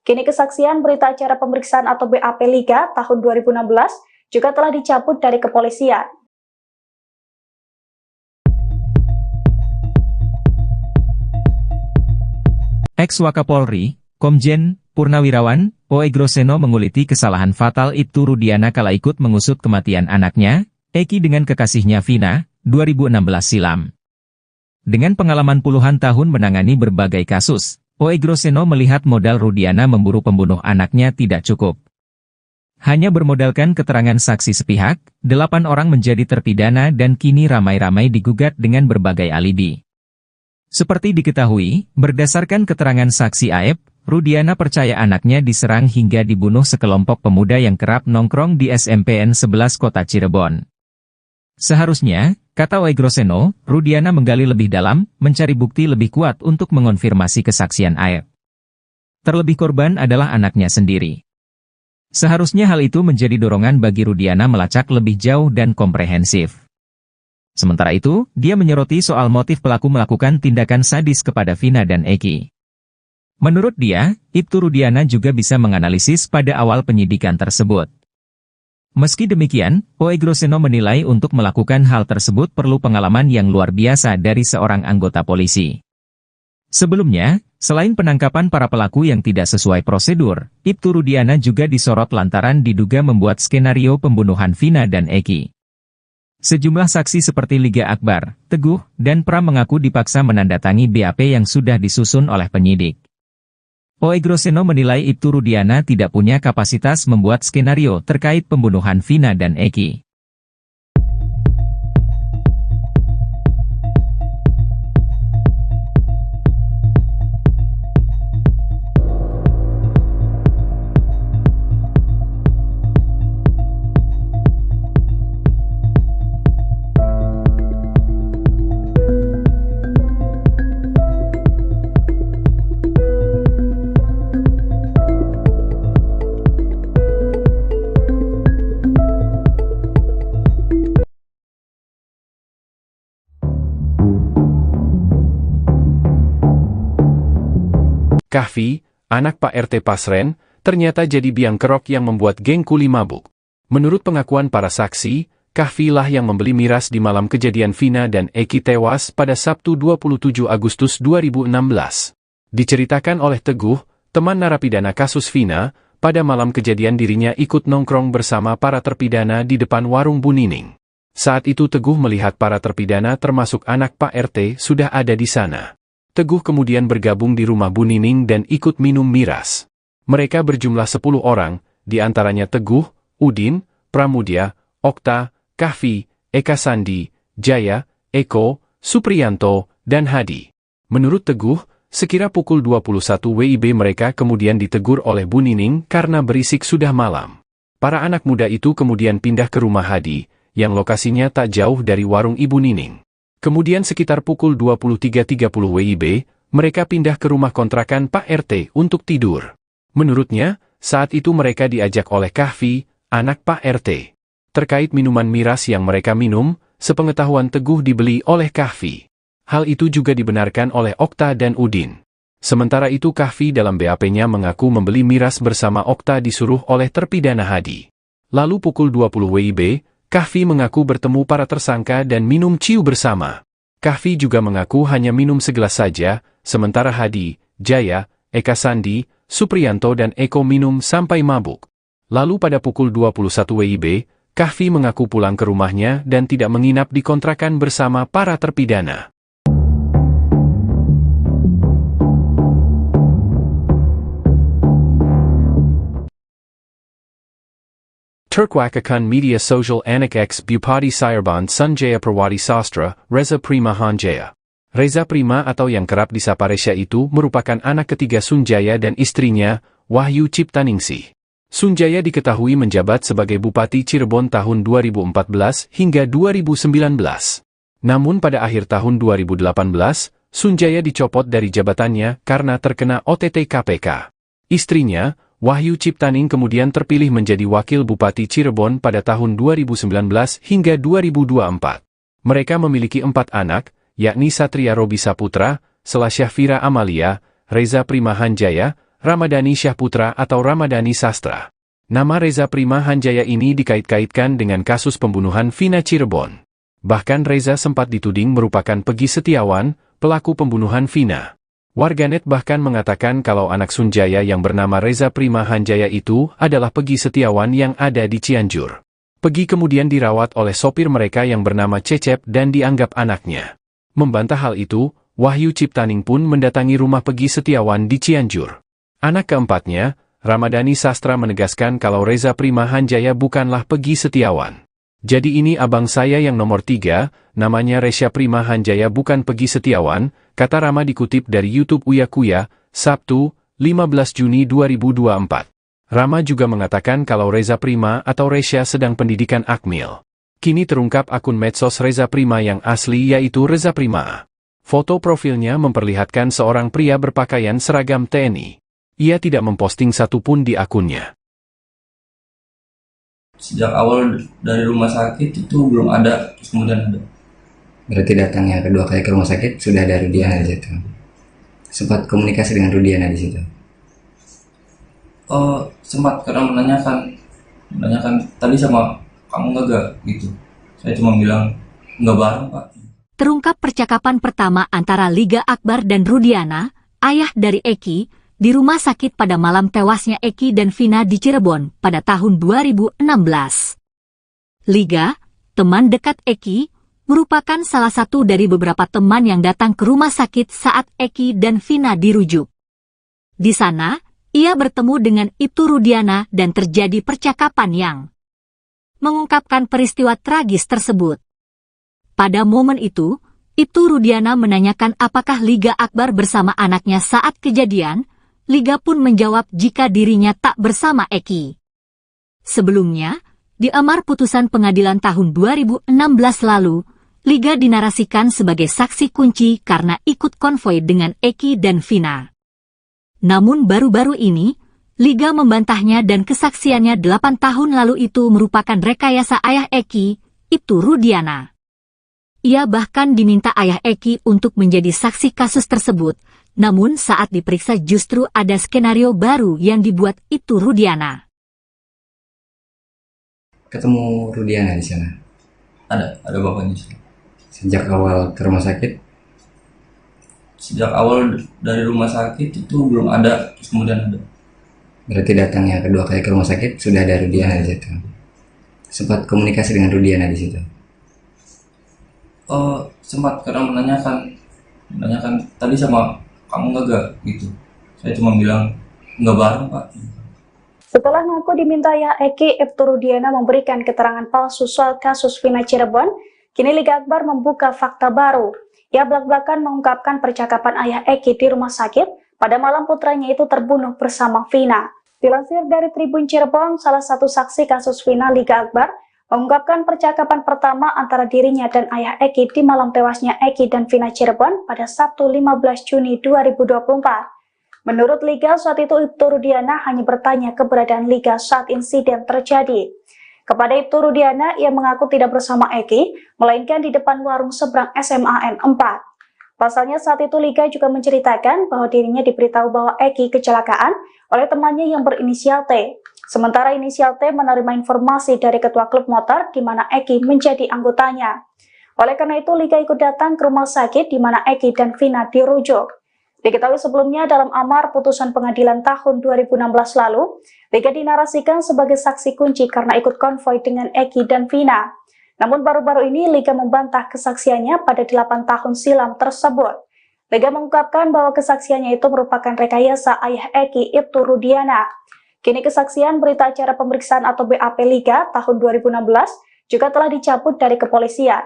Kini kesaksian berita acara pemeriksaan atau BAP Liga tahun 2016 juga telah dicabut dari kepolisian. Ex-Wakapolri, Komjen Purnawirawan Oegroseno menguliti kesalahan fatal Ibtu Rudiana kala ikut mengusut kematian anaknya, Eki dengan kekasihnya Vina, 2016 silam. Dengan pengalaman puluhan tahun menangani berbagai kasus, Oegroseno melihat modal Rudiana memburu pembunuh anaknya tidak cukup. Hanya bermodalkan keterangan saksi sepihak, 8 orang menjadi terpidana dan kini ramai-ramai digugat dengan berbagai alibi. Seperti diketahui, berdasarkan keterangan saksi Aep, Rudiana percaya anaknya diserang hingga dibunuh sekelompok pemuda yang kerap nongkrong di SMPN 11 Kota Cirebon. Seharusnya, kata Oegroseno, Rudiana menggali lebih dalam, mencari bukti lebih kuat untuk mengonfirmasi kesaksian Aep. Terlebih korban adalah anaknya sendiri. Seharusnya hal itu menjadi dorongan bagi Rudiana melacak lebih jauh dan komprehensif. Sementara itu, dia menyoroti soal motif pelaku melakukan tindakan sadis kepada Vina dan Eki. Menurut dia, Ibtu Rudiana juga bisa menganalisis pada awal penyidikan tersebut. Meski demikian, Oegroseno menilai untuk melakukan hal tersebut perlu pengalaman yang luar biasa dari seorang anggota polisi. Sebelumnya, selain penangkapan para pelaku yang tidak sesuai prosedur, Ibtu Rudiana juga disorot lantaran diduga membuat skenario pembunuhan Vina dan Eki. Sejumlah saksi seperti Liga Akbar, Teguh, dan Pram mengaku dipaksa menandatangi BAP yang sudah disusun oleh penyidik. Oegroseno menilai Ibtu Rudiana tidak punya kapasitas membuat skenario terkait pembunuhan Vina dan Eki. Kahfi, anak Pak RT Pasren, ternyata jadi biang kerok yang membuat geng kuli mabuk. Menurut pengakuan para saksi, Kahfi lah yang membeli miras di malam kejadian Vina dan Eki tewas pada Sabtu 27 Agustus 2016. Diceritakan oleh Teguh, teman narapidana kasus Vina, pada malam kejadian dirinya ikut nongkrong bersama para terpidana di depan warung Bu Nining. Saat itu Teguh melihat para terpidana termasuk anak Pak RT sudah ada di sana. Teguh kemudian bergabung di rumah Bu Nining dan ikut minum miras. Mereka berjumlah 10 orang, di antaranya Teguh, Udin, Pramudia, Okta, Kahfi, Eka Sandi, Jaya, Eko, Supriyanto, dan Hadi. Menurut Teguh, sekira pukul 21 WIB mereka kemudian ditegur oleh Bu Nining karena berisik sudah malam. Para anak muda itu kemudian pindah ke rumah Hadi, yang lokasinya tak jauh dari warung Ibu Nining. Kemudian sekitar pukul 23.30 WIB, mereka pindah ke rumah kontrakan Pak RT untuk tidur. Menurutnya, saat itu mereka diajak oleh Kahfi, anak Pak RT. Terkait minuman miras yang mereka minum, sepengetahuan Teguh dibeli oleh Kahfi. Hal itu juga dibenarkan oleh Okta dan Udin. Sementara itu Kahfi dalam BAP-nya mengaku membeli miras bersama Okta disuruh oleh terpidana Hadi. Lalu pukul 20 WIB, Kahfi mengaku bertemu para tersangka dan minum ciu bersama. Kahfi juga mengaku hanya minum segelas saja, sementara Hadi, Jaya, Eka Sandi, Supriyanto dan Eko minum sampai mabuk. Lalu pada pukul 21 WIB, Kahfi mengaku pulang ke rumahnya dan tidak menginap di kontrakan bersama para terpidana. Turkwakakan Media Social Anak X Bupati Cirebon Sanjaya Perwati Sastra, Reza Prima Hanjaya. Reza Prima atau yang kerap disapa Resya itu merupakan anak ketiga Sunjaya dan istrinya, Wahyu Ciptaningsih. Sunjaya diketahui menjabat sebagai Bupati Cirebon tahun 2014 hingga 2019. Namun pada akhir tahun 2018, Sunjaya dicopot dari jabatannya karena terkena OTT KPK. Istrinya, Wahyu Ciptaning kemudian terpilih menjadi Wakil Bupati Cirebon pada tahun 2019 hingga 2024. Mereka memiliki 4 anak, yakni Satria Robi Saputra, Selasyah Fira Amalia, Reza Prima Hanjaya, Ramadhani Syahputra atau Ramadhani Sastra. Nama Reza Prima Hanjaya ini dikait-kaitkan dengan kasus pembunuhan Vina Cirebon. Bahkan Reza sempat dituding merupakan Peggy Setiawan, pelaku pembunuhan Vina. Warganet bahkan mengatakan kalau anak Sunjaya yang bernama Reza Prima Hanjaya itu adalah Peggy Setiawan yang ada di Cianjur. Peggy kemudian dirawat oleh sopir mereka yang bernama Cecep dan dianggap anaknya. Membantah hal itu, Wahyu Ciptaning pun mendatangi rumah Peggy Setiawan di Cianjur. Anak keempatnya, Ramadhani Sastra menegaskan kalau Reza Prima Hanjaya bukanlah Peggy Setiawan. Jadi ini abang saya yang nomor 3, namanya Resya Prima Hanjaya bukan Peggy Setiawan, kata Rama dikutip dari YouTube Uya Kuya, Sabtu, 15 Juni 2024. Rama juga mengatakan kalau Reza Prima atau Resya sedang pendidikan Akmil. Kini terungkap akun medsos Reza Prima yang asli yaitu Reza Prima. Foto profilnya memperlihatkan seorang pria berpakaian seragam TNI. Ia tidak memposting satupun di akunnya. Sejak awal dari rumah sakit itu belum ada, terus kemudian ada. Berarti datang yang kedua kali ke rumah sakit sudah ada Rudiana di situ. Sempat komunikasi dengan Rudiana di situ. Sempat karena menanyakan tadi sama kamu nggak gitu. Saya cuma bilang nggak bareng Pak. Terungkap percakapan pertama antara Liga Akbar dan Rudiana, ayah dari Eki, di rumah sakit pada malam tewasnya Eki dan Vina di Cirebon pada tahun 2016. Liga, teman dekat Eki, merupakan salah satu dari beberapa teman yang datang ke rumah sakit saat Eki dan Vina dirujuk. Di sana, ia bertemu dengan Ibtu Rudiana dan terjadi percakapan yang mengungkapkan peristiwa tragis tersebut. Pada momen itu, Ibtu Rudiana menanyakan apakah Liga Akbar bersama anaknya saat kejadian. Liga pun menjawab jika dirinya tak bersama Eki. Sebelumnya, di amar putusan pengadilan tahun 2016 lalu, Liga dinarasikan sebagai saksi kunci karena ikut konvoi dengan Eki dan Vina. Namun baru-baru ini, Liga membantahnya dan kesaksiannya 8 tahun lalu itu merupakan rekayasa ayah Eki, Ibtu Rudiana. Ia bahkan diminta ayah Eki untuk menjadi saksi kasus tersebut, namun saat diperiksa justru ada skenario baru yang dibuat Ibtu Rudiana. Ketemu Rudiana di sana? Ada bapaknya. Sejak awal ke rumah sakit? Sejak awal dari rumah sakit itu belum ada, terus kemudian ada. Berarti datang yang kedua kali ke rumah sakit sudah ada Rudiana di situ. Sempat komunikasi dengan Rudiana di situ. Sempat karena menanyakan tadi sama kamu nggak gitu. Saya cuma bilang nggak bareng Pak. Setelah mengaku diminta ayah Eki, Ibtu Rudiana memberikan keterangan palsu soal kasus Vina Cirebon, kini Liga Akbar membuka fakta baru. Ia belak-belakan mengungkapkan percakapan ayah Eki di rumah sakit pada malam putranya itu terbunuh bersama Vina. Dilansir dari Tribun Cirebon, salah satu saksi kasus Vina, Liga Akbar, mengungkapkan percakapan pertama antara dirinya dan ayah Eki di malam tewasnya Eki dan Vina Cirebon pada Sabtu 15 Juni 2024. Menurut Liga, saat itu Ibtu Rudiana hanya bertanya keberadaan Liga saat insiden terjadi. Kepada Ibtu Rudiana, ia mengaku tidak bersama Eki, melainkan di depan warung seberang SMAN 4. Pasalnya saat itu Liga juga menceritakan bahwa dirinya diberitahu bahwa Eki kecelakaan oleh temannya yang berinisial T. Sementara inisial T menerima informasi dari ketua klub motor di mana Eki menjadi anggotanya. Oleh karena itu, Liga ikut datang ke rumah sakit di mana Eki dan Vina dirujuk. Diketahui sebelumnya dalam amar putusan pengadilan tahun 2016 lalu, Liga dinarasikan sebagai saksi kunci karena ikut konvoi dengan Eki dan Vina. Namun baru-baru ini Liga membantah kesaksiannya pada 8 tahun silam tersebut. Liga mengungkapkan bahwa kesaksiannya itu merupakan rekayasa ayah Eki, Ibtu Rudiana. Kini kesaksian berita acara pemeriksaan atau BAP Liga tahun 2016 juga telah dicabut dari kepolisian.